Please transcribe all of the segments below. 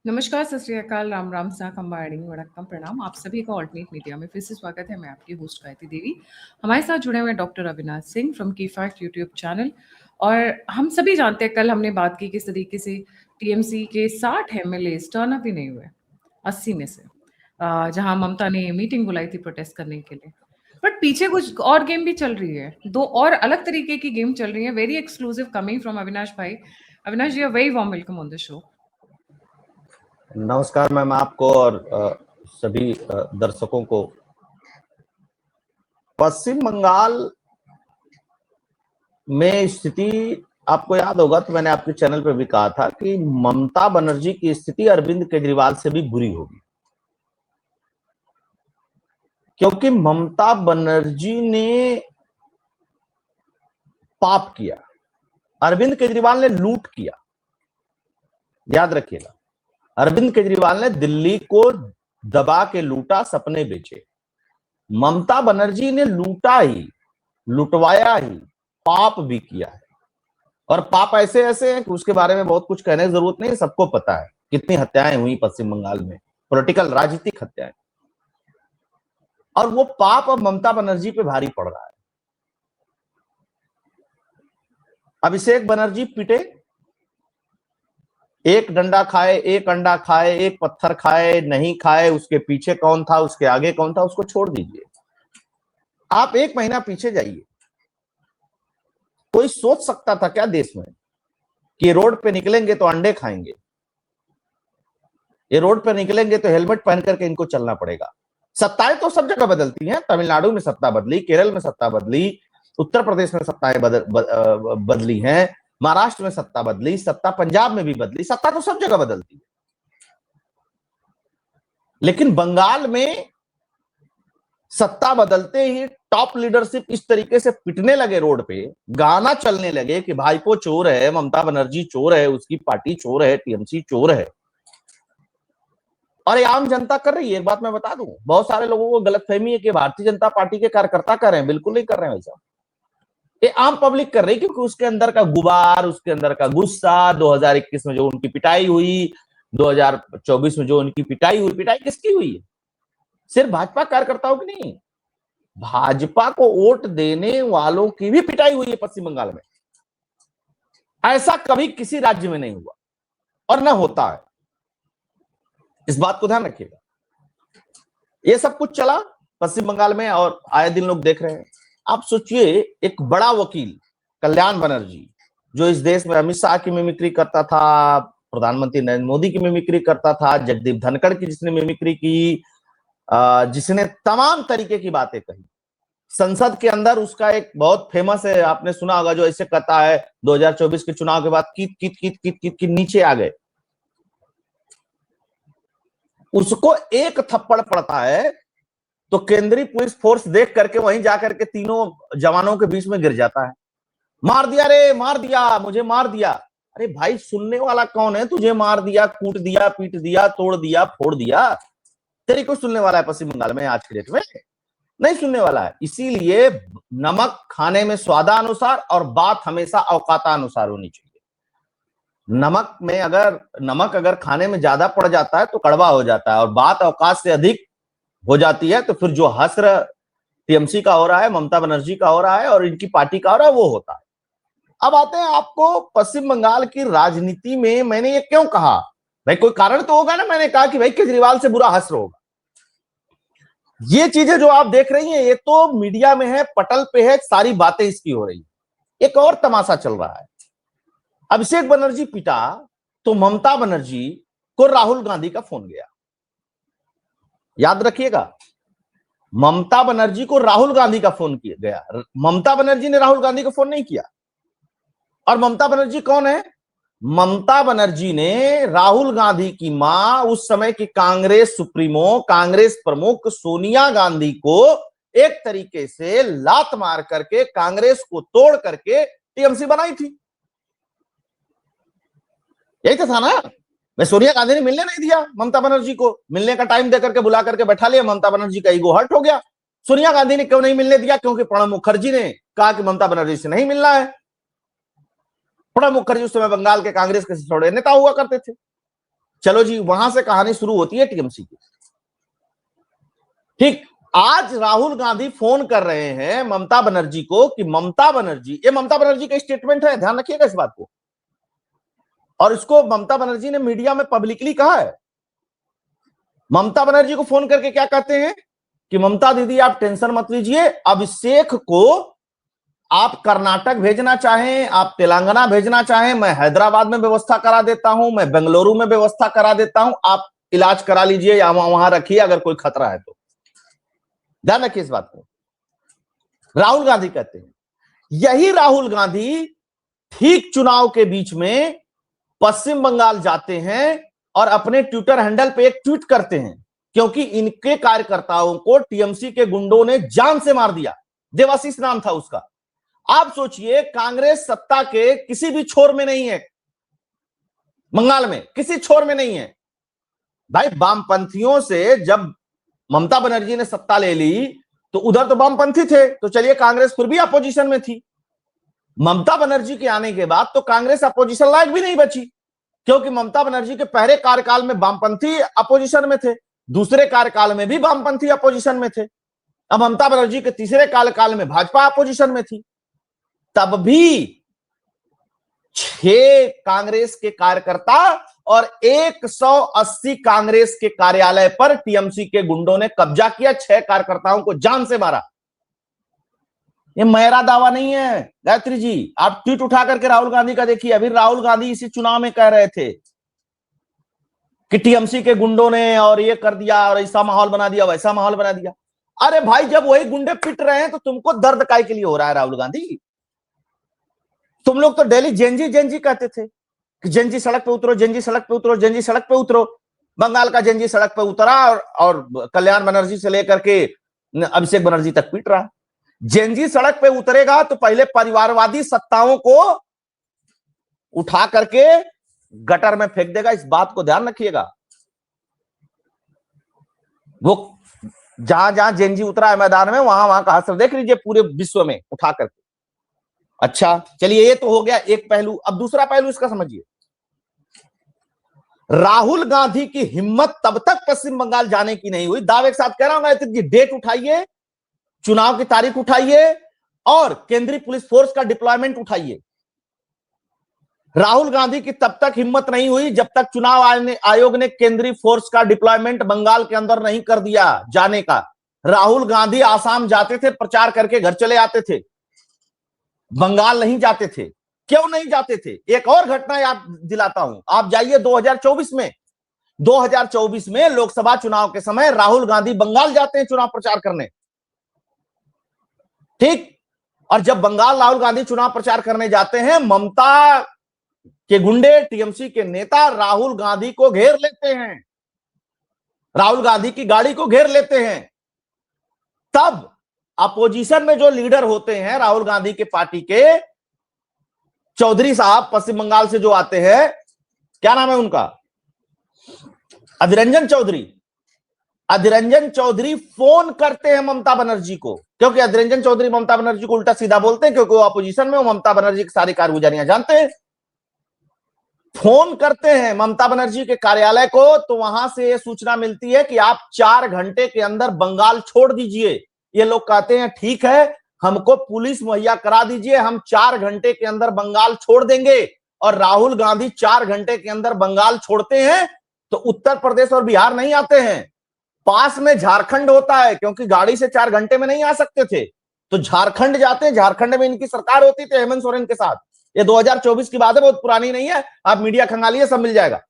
नमस्कार, सत श्री अकाल, राम राम सा कंबाड़ी वड़क्कम प्रणाम। आप सभी का ऑल्टरनेट मीडिया में फिर से स्वागत है। मैं आपकी होस्ट गायत्री देवी। हमारे साथ जुड़े हुए डॉक्टर अविनाश सिंह फ्रॉम की फैक्ट यूट्यूब चैनल। और हम सभी जानते हैं, कल हमने बात की किस तरीके से टीएमसी के 60 एमएलए टर्न अप ही नहीं हुए 80 में से, जहां ममता ने मीटिंग बुलाई थी प्रोटेस्ट करने के लिए। बट पीछे कुछ और गेम भी चल रही है, दो और अलग तरीके की गेम चल रही है, very exclusive coming from Avinash भाई। Avinash ji, very warm welcome on the show. नमस्कार मैम, आपको और सभी दर्शकों को। पश्चिम बंगाल में स्थिति आपको याद होगा तो मैंने आपके चैनल पर भी कहा था कि ममता बनर्जी की स्थिति अरविंद केजरीवाल से भी बुरी होगी, क्योंकि ममता बनर्जी ने पाप किया, अरविंद केजरीवाल ने लूट किया। याद रखिएगा, अरविंद केजरीवाल ने दिल्ली को दबा के लूटा, सपने बेचे। ममता बनर्जी ने लूटा ही, लुटवाया ही, पाप भी किया है। और पाप ऐसे ऐसे हैं कि उसके बारे में बहुत कुछ कहने की जरूरत नहीं, सबको पता है कितनी हत्याएं हुई पश्चिम बंगाल में, पॉलिटिकल राजनीतिक हत्याएं। और वो पाप अब ममता बनर्जी पे भारी पड़ रहा है। अभिषेक बनर्जी पिटे, एक डंडा खाए, एक अंडा खाए, एक पत्थर खाए, नहीं खाए, उसके पीछे कौन था, उसके आगे कौन था, उसको छोड़ दीजिए। आप एक महीना पीछे जाइए। कोई सोच सकता था क्या देश में कि रोड पे निकलेंगे तो अंडे खाएंगे, ये रोड पे निकलेंगे तो हेलमेट पहन करके इनको चलना पड़ेगा। सत्ताएं तो सब जगह बदलती हैं, तमिलनाडु में सत्ता बदली, केरल में सत्ता बदली, उत्तर प्रदेश में सत्ताएं बदली हैं, महाराष्ट्र में सत्ता बदली, सत्ता पंजाब में भी बदली, सत्ता तो सब जगह बदलती है। लेकिन बंगाल में सत्ता बदलते ही टॉप लीडरशिप इस तरीके से पिटने लगे, रोड पे गाना चलने लगे कि भाईपो चोर है, ममता बनर्जी चोर है, उसकी पार्टी चोर है, टीएमसी चोर है। और ये आम जनता कर रही है। एक बात मैं बता दूं, बहुत सारे लोगों को गलतफहमी है कि भारतीय जनता पार्टी के कार्यकर्ता कर रहे हैं। बिल्कुल नहीं कर रहे हैं वैसा, ये आम पब्लिक कर रही है, क्योंकि उसके अंदर का गुबार, उसके अंदर का गुस्सा, 2021 में जो उनकी पिटाई हुई, 2024 में जो उनकी पिटाई हुई, पिटाई किसकी हुई है? सिर्फ भाजपा कार्यकर्ताओं की नहीं, भाजपा को वोट देने वालों की भी पिटाई हुई है पश्चिम बंगाल में। ऐसा कभी किसी राज्य में नहीं हुआ और न होता है, इस बात को ध्यान रखिएगा। ये सब कुछ चला पश्चिम बंगाल में और आए दिन लोग देख रहे हैं। आप सोचिए, एक बड़ा वकील कल्याण बनर्जी, जो इस देश में अमित शाह की मिमिक्री करता था, प्रधानमंत्री नरेंद्र मोदी की मिमिक्री करता था, जगदीप धनखड़ की जिसने मिमिक्री की, जिसने तमाम तरीके की बातें कही। संसद के अंदर उसका एक बहुत फेमस है, आपने सुना होगा, जो ऐसे कहता है 2024 के चुनाव के बाद कित कित कित कित कित कित नीचे आ गए। उसको एक थप्पड़ पड़ता है तो केंद्रीय पुलिस फोर्स देख करके वहीं जाकर के तीनों जवानों के बीच में गिर जाता है। मार दिया रे, मार दिया, मुझे मार दिया। अरे भाई, सुनने वाला कौन है? तुझे मार दिया, कूट दिया, पीट दिया, तोड़ दिया, फोड़ दिया, तेरी को सुनने वाला है पश्चिम बंगाल में आज के डेट में? नहीं सुनने वाला है। इसीलिए नमक खाने में स्वादानुसार और बात हमेशा औकातानुसार होनी चाहिए। नमक अगर खाने में ज्यादा पड़ जाता है तो कड़वा हो जाता है, और बात औकात से अधिक हो जाती है तो फिर जो हश्र टीएमसी का हो रहा है, ममता बनर्जी का हो रहा है और इनकी पार्टी का हो रहा है, वो होता है। अब आते हैं आपको पश्चिम बंगाल की राजनीति में। मैंने ये क्यों कहा भाई? कोई कारण तो होगा ना। मैंने कहा कि भाई केजरीवाल से बुरा हश्र होगा। ये चीजें जो आप देख रही हैं, ये तो मीडिया में है, पटल पे है, सारी बातें इसकी हो रही है। एक और तमाशा चल रहा है। अभिषेक बनर्जी पिटा तो ममता बनर्जी को राहुल गांधी का फोन गया। याद रखिएगा, ममता बनर्जी को राहुल गांधी का फोन किया गया। ममता बनर्जी ने राहुल गांधी को फोन नहीं किया। और ममता बनर्जी कौन है? ममता बनर्जी ने राहुल गांधी की मां, उस समय की कांग्रेस सुप्रीमो, कांग्रेस प्रमुख सोनिया गांधी को एक तरीके से लात मार करके, कांग्रेस को तोड़ करके टीएमसी बनाई थी। यही तो था ना। मैं सोनिया गांधी ने मिलने नहीं दिया ममता बनर्जी को, मिलने का टाइम देकर के बुला करके बैठा लिया। ममता बनर्जी का ईगो हर्ट हो गया। सोनिया गांधी ने क्यों नहीं मिलने दिया? क्योंकि प्रणब मुखर्जी ने कहा कि ममता बनर्जी से नहीं मिलना है। प्रणब मुखर्जी उस समय बंगाल के कांग्रेस के छोड़े नेता हुआ करते थे। चलो जी, वहां से कहानी शुरू होती है टीएमसी की। ठीक, आज राहुल गांधी फोन कर रहे हैं ममता बनर्जी को कि ममता बनर्जी, ये ममता बनर्जी का स्टेटमेंट है, ध्यान रखिएगा इस बात को, और इसको ममता बनर्जी ने मीडिया में पब्लिकली कहा है। ममता बनर्जी को फोन करके क्या कहते हैं कि ममता दीदी आप टेंशन मत लीजिए, अभिषेक को आप कर्नाटक भेजना चाहें, आप तेलंगाना भेजना चाहें, मैं हैदराबाद में व्यवस्था करा देता हूं, मैं बेंगलुरु में व्यवस्था करा देता हूं, आप इलाज करा लीजिए या वहां रखिए अगर कोई खतरा है तो। ध्यान रखिए इस बात को, राहुल गांधी कहते हैं। यही राहुल गांधी ठीक चुनाव के बीच में पश्चिम बंगाल जाते हैं और अपने ट्विटर हैंडल पे एक ट्वीट करते हैं, क्योंकि इनके कार्यकर्ताओं को टीएमसी के गुंडों ने जान से मार दिया। देवाशीष नाम था उसका। आप सोचिए, कांग्रेस सत्ता के किसी भी छोर में नहीं है, बंगाल में किसी छोर में नहीं है भाई। वामपंथियों से जब ममता बनर्जी ने सत्ता ले ली तो उधर तो वामपंथी थे, तो चलिए कांग्रेस फिर भी अपोजिशन में थी। ममता बनर्जी के आने के बाद तो कांग्रेस अपोजिशन लायक भी नहीं बची, क्योंकि ममता बनर्जी के पहले कार्यकाल में वामपंथी अपोजिशन में थे, दूसरे कार्यकाल में भी वामपंथी अपोजिशन में थे, अब ममता बनर्जी के तीसरे कार्यकाल में भाजपा अपोजिशन में थी। तब भी 6 कांग्रेस के कार्यकर्ता और 180 कांग्रेस के कार्यालय पर टीएमसी के गुंडों ने कब्जा किया, 6 कार्यकर्ताओं को जान से मारा। ये मेरा दावा नहीं है गायत्री जी, आप ट्वीट उठा करके राहुल गांधी का देखिए। अभी राहुल गांधी इसी चुनाव में कह रहे थे कि टीएमसी के गुंडों ने और ये कर दिया और ऐसा माहौल बना दिया, वैसा माहौल बना दिया। अरे भाई, जब वही गुंडे पिट रहे हैं तो तुमको दर्द काय के लिए हो रहा है राहुल गांधी? तुम लोग तो डेली जेंजी जेंजी कहते थे कि जेंजी सड़क पे उतरो, जेंजी सड़क पे उतरो, जेंजी सड़क पे उतरो। बंगाल का जेंजी सड़क पे उतरा और कल्याण बनर्जी से लेकर के अभिषेक बनर्जी तक पीट रहा। जेंजी सड़क पे उतरेगा तो पहले परिवारवादी सत्ताओं को उठा करके गटर में फेंक देगा, इस बात को ध्यान रखिएगा। वो जहां जहां जेंजी उतरा है मैदान में, वहां वहां का असर देख लीजिए पूरे विश्व में उठा करके। अच्छा चलिए, ये तो हो गया एक पहलू। अब दूसरा पहलू इसका समझिए। राहुल गांधी की हिम्मत तब तक पश्चिम बंगाल जाने की नहीं हुई, दावे के साथ कह रहा हूं गायत्री जी, डेट उठाइए, चुनाव की तारीख उठाइए और केंद्रीय पुलिस फोर्स का डिप्लॉयमेंट उठाइए। राहुल गांधी की तब तक हिम्मत नहीं हुई जब तक चुनाव आयोग ने केंद्रीय फोर्स का डिप्लॉयमेंट बंगाल के अंदर नहीं कर दिया जाने का। राहुल गांधी आसाम जाते थे, प्रचार करके घर चले आते थे, बंगाल नहीं जाते थे। क्यों नहीं जाते थे? एक और घटना याद दिलाता हूं, आप जाइए 2024 में। 2024 में लोकसभा चुनाव के समय राहुल गांधी बंगाल जाते हैं चुनाव प्रचार करने, ठीक। और जब बंगाल राहुल गांधी चुनाव प्रचार करने जाते हैं, ममता के गुंडे, टीएमसी के नेता राहुल गांधी को घेर लेते हैं, राहुल गांधी की गाड़ी को घेर लेते हैं। तब अपोजिशन में जो लीडर होते हैं राहुल गांधी के पार्टी के, चौधरी साहब पश्चिम बंगाल से जो आते हैं, क्या नाम है उनका, अधीररंजन चौधरी। अधीररंजन चौधरी फोन करते हैं ममता बनर्जी को, क्योंकि अधीररंजन चौधरी ममता बनर्जी को उल्टा सीधा बोलते हैं, क्योंकि वो अपोजिशन में, वो ममता बनर्जी की सारी कारगुजारियां जानते हैं। फोन करते हैं ममता बनर्जी के कार्यालय को, तो वहां से ये सूचना मिलती है कि आप 4 घंटे के अंदर बंगाल छोड़ दीजिए। ये लोग कहते हैं ठीक है, हमको पुलिस मुहैया करा दीजिए, हम 4 घंटे के अंदर बंगाल छोड़ देंगे। और राहुल गांधी 4 घंटे के अंदर बंगाल छोड़ते हैं तो उत्तर प्रदेश और बिहार नहीं आते हैं, पास में झारखंड होता है, क्योंकि गाड़ी से 4 घंटे में नहीं आ सकते थे, तो झारखंड जाते हैं। झारखंड में इनकी सरकार होती थी हेमंत सोरेन के साथ। ये 2024 की बात है, बहुत पुरानी नहीं है, आप मीडिया खंगालिए, सब मिल जाएगा।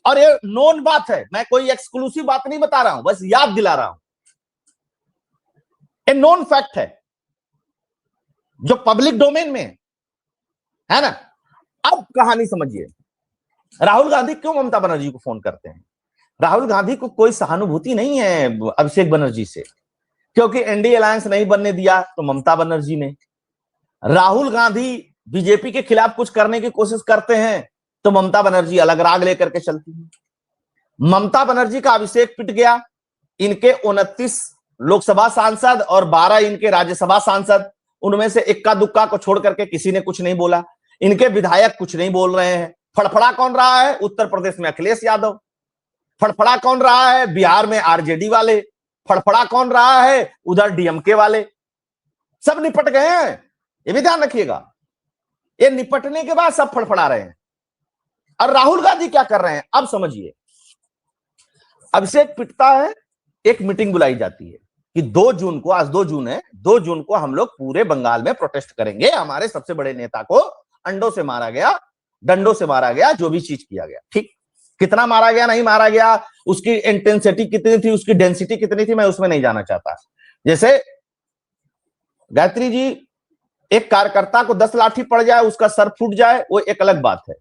और ये नोन बात है, मैं कोई एक्सक्लूसिव बात नहीं बता रहा हूं, बस याद दिला रहा हूं। ये नोन फैक्ट है जो पब्लिक डोमेन में है ना। अब कहानी समझिए, राहुल गांधी क्यों ममता बनर्जी को फोन करते हैं। राहुल गांधी को कोई सहानुभूति नहीं है अभिषेक बनर्जी से, क्योंकि एनडीए अलायंस नहीं बनने दिया तो ममता बनर्जी ने। राहुल गांधी बीजेपी के खिलाफ कुछ करने की कोशिश करते हैं तो ममता बनर्जी अलग राग लेकर के चलती है। ममता बनर्जी का अभिषेक पिट गया, इनके 29 लोकसभा सांसद और 12 इनके राज्यसभा सांसद, उनमें से इक्का दुक्का को छोड़ करके किसी ने कुछ नहीं बोला। इनके विधायक कुछ नहीं बोल रहे हैं। फड़फड़ा कौन रहा है? उत्तर प्रदेश में अखिलेश यादव। फड़फड़ा कौन रहा है? बिहार में आरजेडी वाले। फड़फड़ा कौन रहा है? उधर डीएमके वाले। सब निपट गए हैं, ये भी ध्यान रखिएगा। ये निपटने के बाद सब फड़फड़ा रहे हैं। और राहुल गांधी क्या कर रहे हैं अब समझिए। अभिषेक पिटता है, एक मीटिंग बुलाई जाती है कि 2 जून को, आज 2 जून है, 2 जून को हम लोग पूरे बंगाल में प्रोटेस्ट करेंगे, हमारे सबसे बड़े नेता को अंडों से मारा गया, डंडों से मारा गया, जो भी चीज किया गया। ठीक, कितना मारा गया, नहीं मारा गया, उसकी इंटेंसिटी कितनी थी, उसकी डेंसिटी कितनी थी, मैं उसमें नहीं जाना चाहता। जैसे गायत्री जी, एक कार्यकर्ता को 10 लाठी पड़ जाए, उसका सर फूट जाए, वो एक अलग बात है।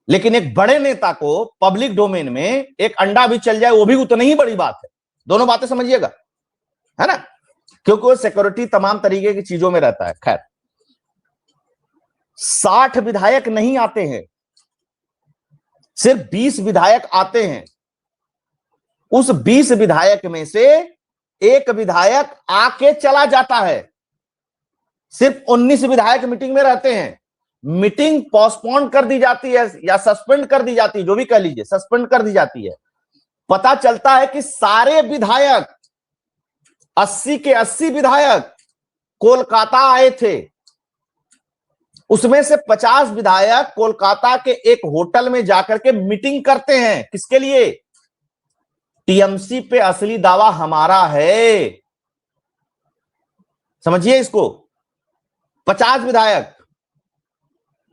लेकिन एक बड़े नेता को पब्लिक डोमेन में एक अंडा भी चल जाए, वो भी उतनी ही बड़ी बात है। दोनों बातें समझिएगा, है ना, क्योंकि वो सिक्योरिटी तमाम तरीके की चीजों में रहता है। खैर, 60 विधायक नहीं आते हैं, सिर्फ 20 विधायक आते हैं। उस 20 विधायक में से एक विधायक आके चला जाता है। सिर्फ 19 विधायक मीटिंग में रहते हैं। मीटिंग पोस्टपोन कर दी जाती है या सस्पेंड कर दी जाती है, जो भी कह लीजिए, सस्पेंड कर दी जाती है। पता चलता है कि सारे विधायक, 80 के 80 विधायक कोलकाता आए थे। उसमें से 50 विधायक कोलकाता के एक होटल में जाकर के मीटिंग करते हैं। किसके लिए? टीएमसी पे असली दावा हमारा है, समझिए इसको। 50 विधायक,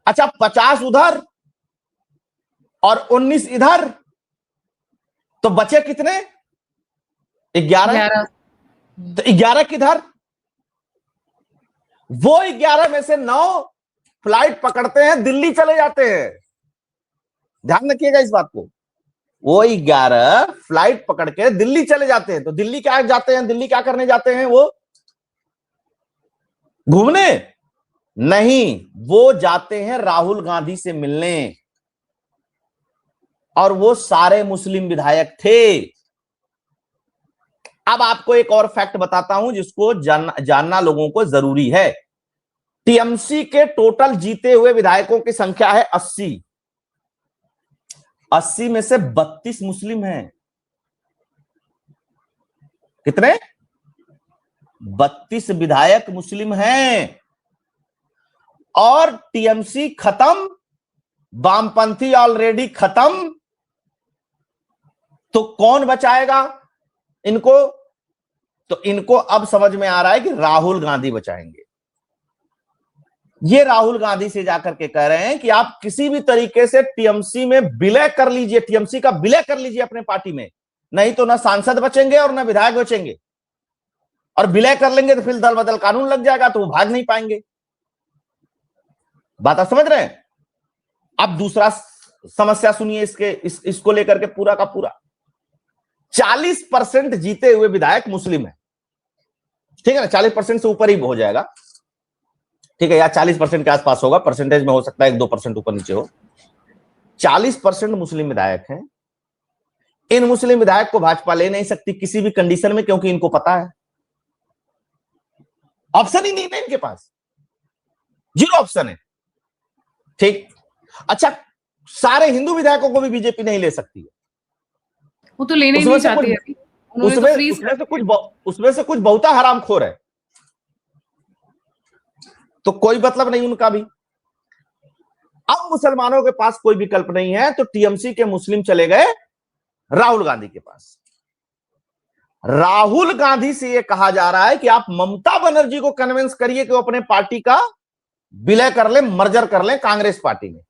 अच्छा 50 उधर और 19 इधर, तो बचे कितने? 11। तो 11 किधर? वो 11 में से 9 फ्लाइट पकड़ते हैं, दिल्ली चले जाते हैं। ध्यान रखिएगा इस बात को। वो 11 फ्लाइट पकड़ के दिल्ली चले जाते हैं। तो दिल्ली क्या जाते हैं? दिल्ली क्या करने जाते हैं? वो घूमने नहीं, वो जाते हैं राहुल गांधी से मिलने। और वो सारे मुस्लिम विधायक थे। अब आपको एक और फैक्ट बताता हूं जिसको जानना लोगों को जरूरी है। टीएमसी के टोटल जीते हुए विधायकों की संख्या है 80। 80 में से 32 मुस्लिम हैं। कितने? 32 विधायक मुस्लिम हैं। और टीएमसी खत्म, वामपंथी ऑलरेडी खत्म। तो कौन बचाएगा इनको? तो इनको अब समझ में आ रहा है कि राहुल गांधी बचाएंगे। ये राहुल गांधी से जाकर के कह रहे हैं कि आप किसी भी तरीके से टीएमसी में विलय कर लीजिए, टीएमसी का विलय कर लीजिए अपने पार्टी में, नहीं तो ना सांसद बचेंगे और ना विधायक बचेंगे। और विलय कर लेंगे तो फिर दल बदल कानून लग जाएगा, तो वो भाग नहीं पाएंगे। बात आप समझ रहे हैं? अब दूसरा समस्या सुनिए इसको लेकर के पूरा का पूरा। 40% जीते हुए विधायक मुस्लिम है, ठीक है ना, 40% से ऊपर ही हो जाएगा, ठीक है, या 40% के आसपास होगा, परसेंटेज में हो सकता है 1-2% ऊपर नीचे हो। 40% मुस्लिम विधायक हैं। इन मुस्लिम विधायक को भाजपा ले नहीं सकती किसी भी कंडीशन में, क्योंकि इनको पता है ऑप्शन ही नहीं है इनके पास, 0 ऑप्शन है। ठीक, अच्छा, सारे हिंदू विधायकों को भी बीजेपी नहीं ले सकती है। वो तो लेने ही नहीं चाहती है। उसमें से कुछ बहुता हरामखोर है, तो कोई मतलब नहीं उनका भी। अब मुसलमानों के पास कोई विकल्प नहीं है, तो टीएमसी के मुस्लिम चले गए राहुल गांधी के पास। राहुल गांधी से यह कहा जा रहा है कि आप ममता बनर्जी को कन्विंस करिए कि वो अपने पार्टी का विलय कर ले, मर्जर कर ले कांग्रेस पार्टी में।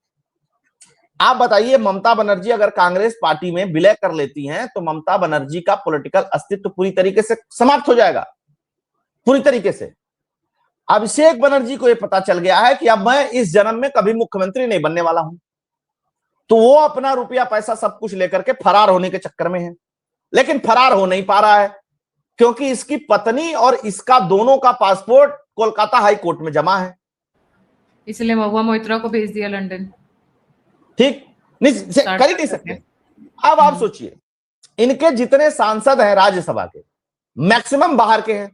आप बताइए, ममता बनर्जी अगर कांग्रेस पार्टी में विलय कर लेती हैं तो ममता बनर्जी का पॉलिटिकल अस्तित्व पूरी तरीके से समाप्त हो जाएगा, पूरी तरीके से। अभिषेक बनर्जी को यह पता चल गया है कि अब मैं इस जन्म में कभी मुख्यमंत्री नहीं बनने वाला हूं, तो वो अपना रुपया पैसा सब कुछ लेकर के फरार होने के चक्कर में है। लेकिन फरार हो नहीं पा रहा है, क्योंकि इसकी पत्नी और इसका दोनों का पासपोर्ट कोलकाता हाई कोर्ट में जमा है, इसलिए महुआ मोइत्रा को भेज दिया लंदन। ठीक, नहीं कर ही नहीं सकते। अब आप सोचिए, इनके जितने सांसद हैं राज्यसभा के, मैक्सिमम बाहर के हैं।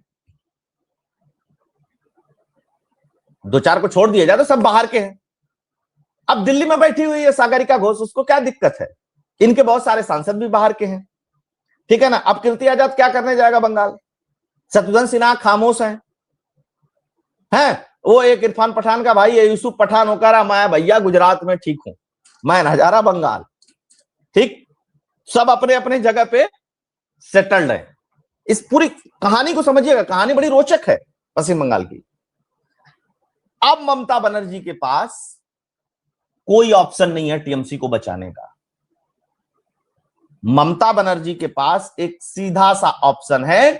2-4 को छोड़ दिया जाए तो सब बाहर के हैं। अब दिल्ली में बैठी हुई है सागरिका घोष, उसको क्या दिक्कत है इनके बहुत सारे सांसद भी बाहर के हैं, ठीक है ना। अब कीर्ति आजाद क्या करने जाएगा बंगाल? शत्रुघ्न सिन्हा खामोश हैं। वो एक इरफान पठान का भाई है, यूसुफ पठान होकर मैं भैया गुजरात में ठीक हूं, मैं नजारा बंगाल, ठीक। सब अपने अपने जगह पे सेटल्ड है। इस पूरी कहानी को समझिएगा, कहानी बड़ी रोचक है पश्चिम बंगाल की। अब ममता बनर्जी के पास कोई ऑप्शन नहीं है टीएमसी को बचाने का। ममता बनर्जी के पास एक सीधा सा ऑप्शन है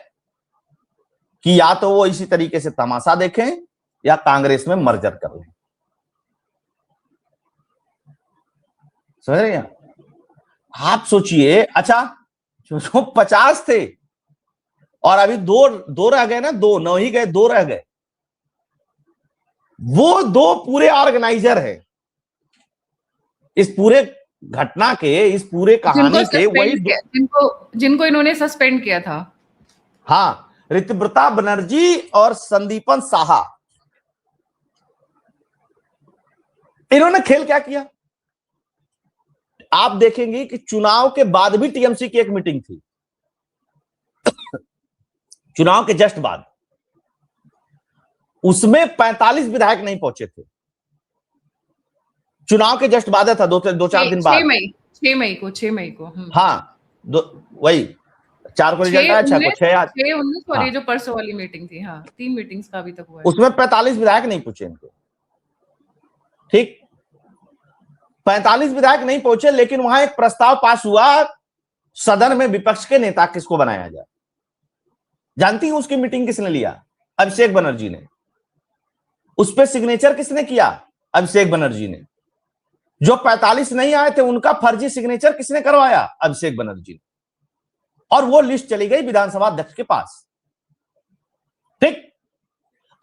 कि या तो वो इसी तरीके से तमाशा देखें या कांग्रेस में मर्जर कर लें। समझ रहे हैं आप? सोचिए, अच्छा जो 50 थे और अभी दो रह गए ना, दो न ही गए, दो रह गए, वो दो पूरे ऑर्गेनाइजर है इस पूरे घटना के, इस पूरे कहानी के। वही जिनको इन्होंने सस्पेंड किया था। हाँ, ऋतिव्रता बनर्जी और संदीपन साहा। इन्होंने खेल क्या किया आप देखेंगे कि चुनाव के बाद भी टीएमसी की एक मीटिंग थी, चुनाव के जस्ट बाद, उसमें 45 विधायक नहीं पहुंचे थे। चुनाव के जस्ट बाद था, दो चार दिन बाद, 6 मई को। हाँ, वही 4 को रिजल्ट आया, 6 को 19 और हाँ, ये जो परसों वाली मीटिंग थी, हाँ 3 मीटिंग्स का अभी तक हुआ है। उसमें 45 विधायक नहीं पहुंचे इनके, ठीक। 45 विधायक नहीं पहुंचे, लेकिन वहां एक प्रस्ताव पास हुआ सदन में विपक्ष के नेता किसको बनाया जाए। जानती हूं उसकी मीटिंग किसने लिया? अभिषेक बनर्जी ने। उस पर सिग्नेचर किसने किया? अभिषेक बनर्जी ने। जो 45 नहीं आए थे उनका फर्जी सिग्नेचर किसने करवाया? अभिषेक बनर्जी ने। और वो लिस्ट चली गई विधानसभा अध्यक्ष के पास, ठीक।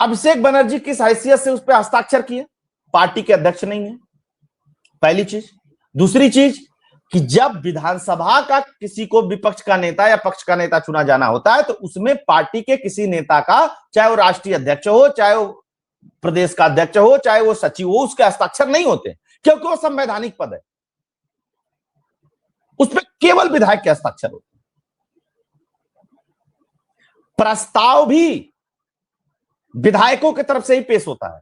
अभिषेक बनर्जी किस हैसियत से उस पर हस्ताक्षर किए? पार्टी के अध्यक्ष नहीं है, पहली चीज। दूसरी चीज कि जब विधानसभा का किसी को विपक्ष का नेता या पक्ष का नेता चुना जाना होता है तो उसमें पार्टी के किसी नेता का, चाहे वो राष्ट्रीय अध्यक्ष हो, चाहे वो प्रदेश का अध्यक्ष हो, चाहे वो सचिव हो, उसके हस्ताक्षर नहीं होते, क्योंकि वो संवैधानिक पद है। उस पर केवल विधायक के हस्ताक्षर होते। प्रस्ताव भी विधायकों की तरफ से ही पेश होता है।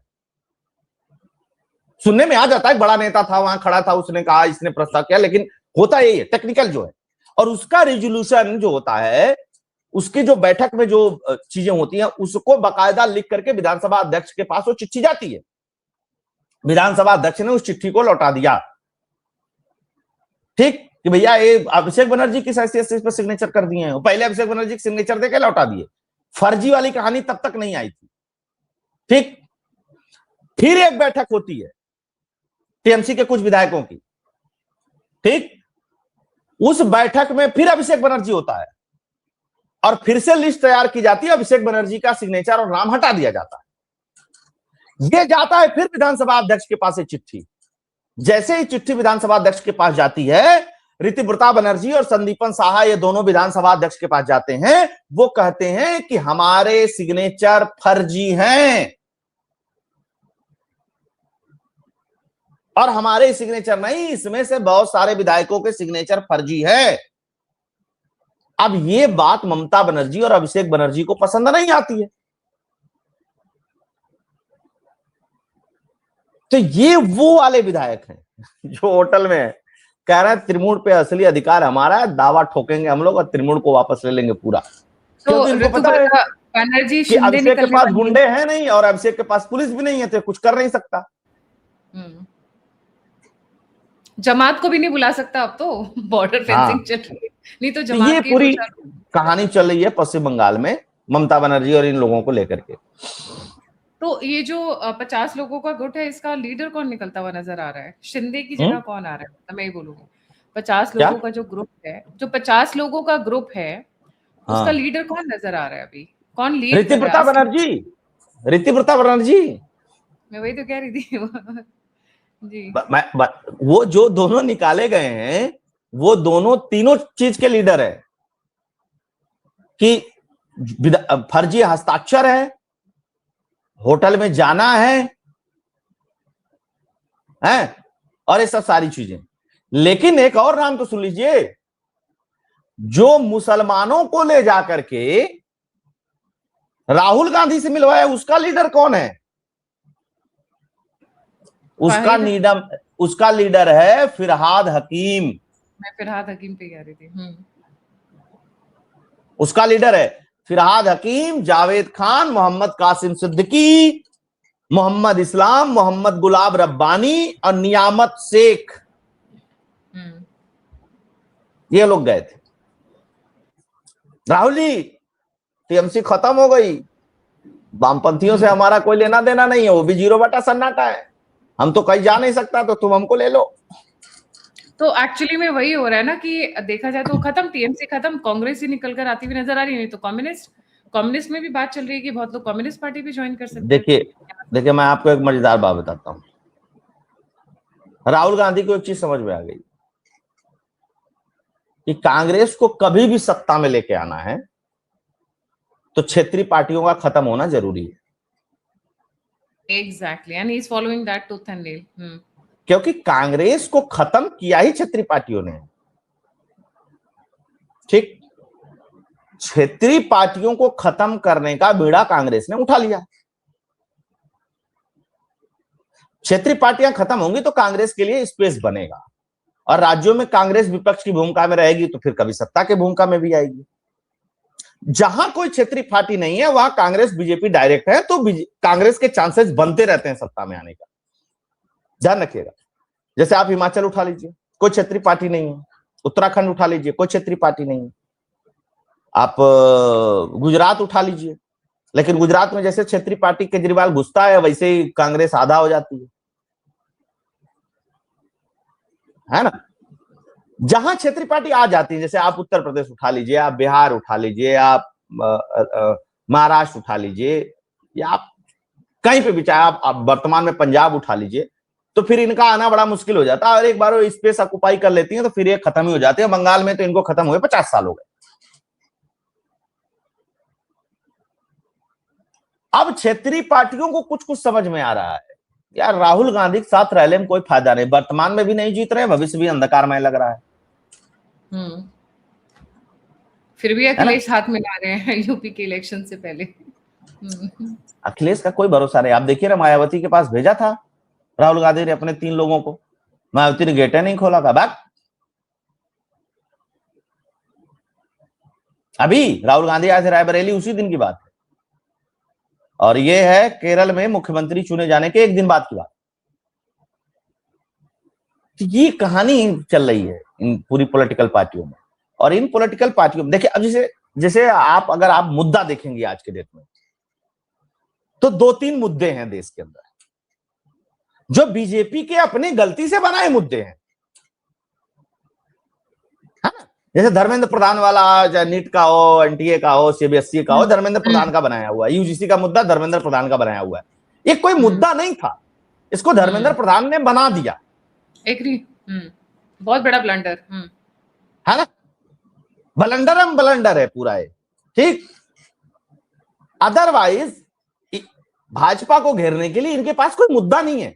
सुनने में आ जाता है बड़ा नेता था, वहां खड़ा था, उसने कहा, इसने प्रस्ताव किया, लेकिन होता यही है, टेक्निकल जो है। और उसका रिजोल्यूशन जो होता है, उसकी जो बैठक में जो चीजें होती हैं, उसको बाकायदा लिख करके विधानसभा अध्यक्ष के पास वो चिट्ठी जाती है। विधानसभा अध्यक्ष ने उस चिट्ठी को लौटा दिया, ठीक, कि भैया ये अभिषेक बनर्जी किस हैसियत से इस पर सिग्नेचर कर दिए हैं। पहले अभिषेक बनर्जी सिग्नेचर देके लौटा दिए। फर्जी वाली कहानी तब तक नहीं आई थी, ठीक। फिर एक बैठक होती है टीएमसी के कुछ विधायकों की, ठीक। उस बैठक में फिर अभिषेक बनर्जी होता है और फिर से लिस्ट तैयार की जाती है, अभिषेक बनर्जी का सिग्नेचर और नाम हटा दिया जाता है। यह जाता है फिर विधानसभा अध्यक्ष के पास चिट्ठी। जैसे ही चिट्ठी विधानसभा अध्यक्ष के पास जाती है, ऋतिव्रता बनर्जी और संदीपन साहा ये दोनों विधानसभा अध्यक्ष के पास जाते हैं। वो कहते हैं कि हमारे सिग्नेचर फर्जी हैं और हमारे सिग्नेचर नहीं, इसमें से बहुत सारे विधायकों के सिग्नेचर फर्जी है। अब ये बात ममता बनर्जी और अभिषेक बनर्जी को पसंद नहीं आती है। तो ये वो वाले विधायक हैं जो होटल में कह रहे हैं त्रिमूर्ण पे असली अधिकार हमारा है, दावा ठोकेंगे हम लोग और त्रिमूर्ण को वापस ले लेंगे पूरा। तो इनको पता है बनर्जी कि अभिषेक के पास गुंडे हैं नहीं और अभिषेक के पास पुलिस भी नहीं है, तो कुछ कर नहीं सकता। जमात को भी नहीं बुला सकता अब तो, बॉर्डर फेंसिंग चल रही है, नहीं तो जमात ये पूरी कहानी चल रही है पश्चिम बंगाल में ममता बनर्जी और इन लोगों को लेकर के। तो ये जो 50 लोगों का गुट है, इसका लीडर कौन निकलता हुआ नजर आ रहा है? शिंदे की जगह कौन आ रहा है? मैं ये बोलूंगी 50 लोगों का जो ग्रुप है, जो 50 लोगों का ग्रुप है, उसका लीडर कौन नजर आ रहा है अभी? कौन लीड? ऋतिव्रता बनर्जी। ऋतिव्रता बनर्जी, मैं वही तो कह रही थी जी। वो जो दोनों निकाले गए हैं, वो दोनों तीनों चीज के लीडर है कि फर्जी हस्ताक्षर है, होटल में जाना है और ये सब सारी चीजें। लेकिन एक और नाम तो सुन लीजिए, जो मुसलमानों को ले जाकर के राहुल गांधी से मिलवाया, उसका लीडर कौन है? उसका लीडर है फिरहाद हकीम। मैं फिरहाद हकीम पे कह रही थी। उसका लीडर है फिरहाद हकीम, जावेद खान, मोहम्मद कासिम सिद्दीकी, मोहम्मद इस्लाम, मोहम्मद गुलाब रब्बानी और नियामत शेख। ये लोग गए थे। राहुल जी, टीएमसी खत्म हो गई, वामपंथियों से हमारा कोई लेना देना नहीं है, वो भी 0 बटा सन्नाटा है, हम तो कहीं जा नहीं सकता, तो तुम हमको ले लो। तो एक्चुअली में वही हो रहा है ना कि देखा जाए तो खत्म, टीएमसी खत्म, कांग्रेस ही निकल कर आती हुई नजर आ रही है। तो कम्युनिस्ट में भी बात चल रही है कि बहुत लोग कम्युनिस्ट पार्टी भी ज्वाइन कर सकते हैं। देखिए मैं आपको एक मजेदार बात बताता हूँ। राहुल गांधी को एक चीज समझ में आ गई कि कांग्रेस को कभी भी सत्ता में लेके आना है तो क्षेत्रीय पार्टियों का खत्म होना जरूरी है। Exactly, and he is following that tooth and nail. क्योंकि कांग्रेस को खत्म किया ही क्षेत्रीय पार्टियों ने। ठीक, क्षेत्रीय पार्टियों को खत्म करने का बीड़ा कांग्रेस ने उठा लिया। क्षेत्रीय पार्टियां खत्म होंगी तो कांग्रेस के लिए स्पेस बनेगा, और राज्यों में कांग्रेस विपक्ष की भूमिका में रहेगी तो फिर कभी सत्ता की भूमिका में भी आएगी। जहां कोई क्षेत्रीय पार्टी नहीं है वहां कांग्रेस बीजेपी डायरेक्ट है, तो कांग्रेस के चांसेस बनते रहते हैं सत्ता में आने का। ध्यान रखिएगा। जैसे आप हिमाचल उठा लीजिए, कोई क्षेत्रीय पार्टी नहीं है। उत्तराखंड उठा लीजिए, कोई क्षेत्रीय पार्टी नहीं है। आप गुजरात उठा लीजिए, लेकिन गुजरात में जैसे क्षेत्रीय पार्टी केजरीवाल घुसता है वैसे ही कांग्रेस आधा हो जाती है ना। जहां क्षेत्रीय पार्टी आ जाती है, जैसे आप उत्तर प्रदेश उठा लीजिए, आप बिहार उठा लीजिए, आप महाराष्ट्र उठा लीजिए, या आप कहीं पे भी, चाहे आप वर्तमान में पंजाब उठा लीजिए, तो फिर इनका आना बड़ा मुश्किल हो जाता है। और एक बार वो स्पेस ऑक्युपाई कर लेती हैं तो फिर ये खत्म ही हो जाती है। बंगाल में तो इनको खत्म हुए 50 साल हो गए। अब क्षेत्रीय पार्टियों को कुछ कुछ समझ में आ रहा है, यार राहुल गांधी के साथ रहने में कोई फायदा नहीं, वर्तमान में भी नहीं जीत रहे, भविष्य भी अंधकारमय लग रहा है। फिर भी अखिलेश हाथ मिला रहे हैं यूपी के इलेक्शन से पहले। अखिलेश का कोई भरोसा नहीं। आप देखिए ना, मायावती के पास भेजा था राहुल गांधी ने अपने 3 लोगों को, मायावती ने गेट नहीं खोला था। बात अभी राहुल गांधी आए थे रायबरेली, उसी दिन की बात है, और ये है केरल में मुख्यमंत्री चुने जाने के 1 दिन बाद की बात। तो ये कहानी चल रही है इन पूरी पॉलिटिकल पार्टियों में। और इन पॉलिटिकल पार्टियों में देखिए, अब जैसे अगर आप मुद्दा देखेंगे आज के डेट में, तो 2-3 मुद्दे हैं देश के अंदर जो बीजेपी के अपनी गलती से बनाए मुद्दे हैं, है ना। जैसे धर्मेंद्र प्रधान वाला, चाहे नीट का हो, एनटीए का हो, सीबीएसई का हो, धर्मेंद्र प्रधान का बनाया हुआ है। यूजीसी का मुद्दा धर्मेंद्र प्रधान का बनाया हुआ है। ये कोई मुद्दा नहीं था, इसको धर्मेंद्र प्रधान ने बना दिया। एग्री। बहुत बड़ा ब्लंडर है ना। ब्लंडर है पूरा है। ठीक, अदरवाइज भाजपा को घेरने के लिए इनके पास कोई मुद्दा नहीं है।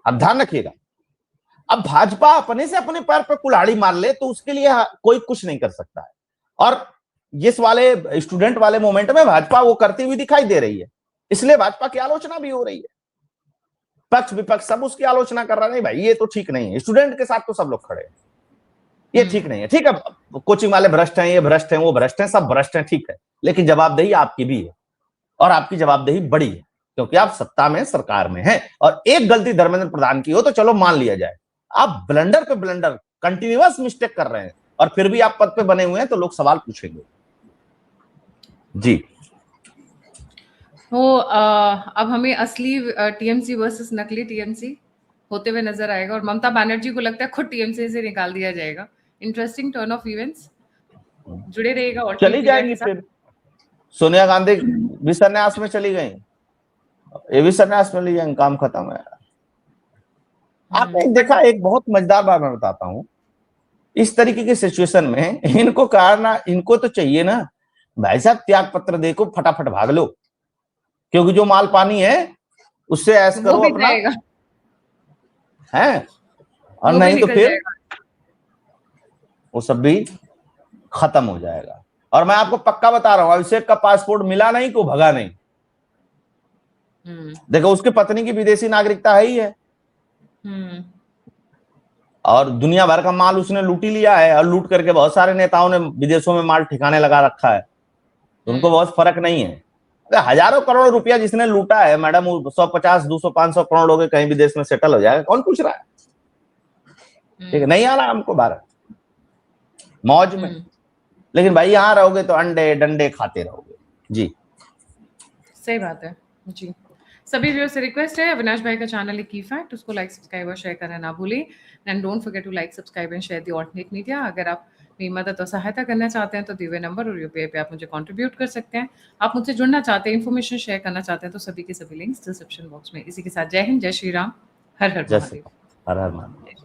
अब ध्यान रखिएगा, अब भाजपा अपने से अपने पैर पर कुल्हाड़ी मार ले तो उसके लिए कोई कुछ नहीं कर सकता है। और इस वाले स्टूडेंट वाले मोमेंट में भाजपा वो करती हुई दिखाई दे रही है, इसलिए भाजपा की आलोचना भी हो रही है। पक्ष विपक्ष सब उसकी आलोचना कर रहा है, नहीं भाई ये तो ठीक नहीं है। स्टूडेंट के साथ तो सब लोग खड़े हैं, ये ठीक नहीं है। ठीक है, कोचिंग वाले भ्रष्ट हैं, ये भ्रष्ट हैं, वो भ्रष्ट हैं, सब भ्रष्ट हैं, ठीक है, लेकिन जवाबदेही आपकी भी है, और आपकी जवाबदेही बड़ी है, क्योंकि आप सत्ता में, सरकार में हैं। और एक गलती धर्मेंद्र प्रधान की हो तो चलो मान लिया जाए, आप ब्लंडर पे ब्लंडर, कंटिन्यूअस मिस्टेक कर रहे हैं, और फिर भी आप पद पे बने हुए हैं, तो लोग सवाल पूछेंगे। जी, तो अब हमें असली टीएमसी वर्सेस नकली टीएमसी होते हुए नजर आएगा, और ममता बनर्जी को लगता है खुद टीएमसी से निकाल दिया जाएगा। इंटरेस्टिंग टर्न ऑफ इवेंट्स, जुड़े रहेगा। और चली जाएंगी फिर सोनिया गांधी भी संन्यास में चली गई, ये भी संन्यास में ली जाएंगे, काम खत्म है। आपने देखा, एक बहुत मजेदार बात मैं बताता हूं, इस तरीके की सिचुएशन में इनको करना, इनको तो चाहिए ना भाई साहब, त्याग पत्र देखो, फटाफट भाग लो, क्योंकि जो माल पानी है उससे ऐश करो अपना, है, और वो भी नहीं तो निकल फिर जाएगा। वो सब भी खत्म हो जाएगा। और मैं आपको पक्का बता रहा हूं, अभिषेक का पासपोर्ट मिला नहीं को भगा नहीं। देखो उसकी पत्नी की विदेशी नागरिकता है ही है, और दुनिया भर का माल उसने लूट ही लिया है, और लूट करके बहुत सारे नेताओं ने विदेशों में माल ठिकाने लगा रखा है, तो उनको बहुत फर्क नहीं है। हजारों करोड़ रुपया जिसने लूटा है मैडम, 150 200 500 करोड़ हो गए, कहीं भी देश में सेटल हो जाएगा, कौन पूछ रहा है? ठीक है, नहीं आना हमको भारत, मौज में। लेकिन भाई यहाँ रहोगे तो अंडे डंडे खाते रहोगे जी। सही बात है जी। सभी व्यूअर्स से रिक्वेस्ट है, अविनाश भाई का चैनल है की फैक्ट, उसको लाइक सब्सक्राइब और शेयर करना ना भूलें। And don't forget to like subscribe and share the alternate media. अगर आप मेरी मदद और सहायता करना चाहते हैं तो दिए हुए नंबर और यूपीआई पे आप मुझे कंट्रीब्यूट कर सकते हैं। आप मुझसे जुड़ना चाहते हैं, इन्फॉर्मेशन शेयर करना चाहते हैं, तो सभी के सभी लिंक्स डिस्क्रिप्शन बॉक्स में। इसी के साथ जय हिंद, जय श्री राम, हर हर जैसे महादेव। हर हर महादेव।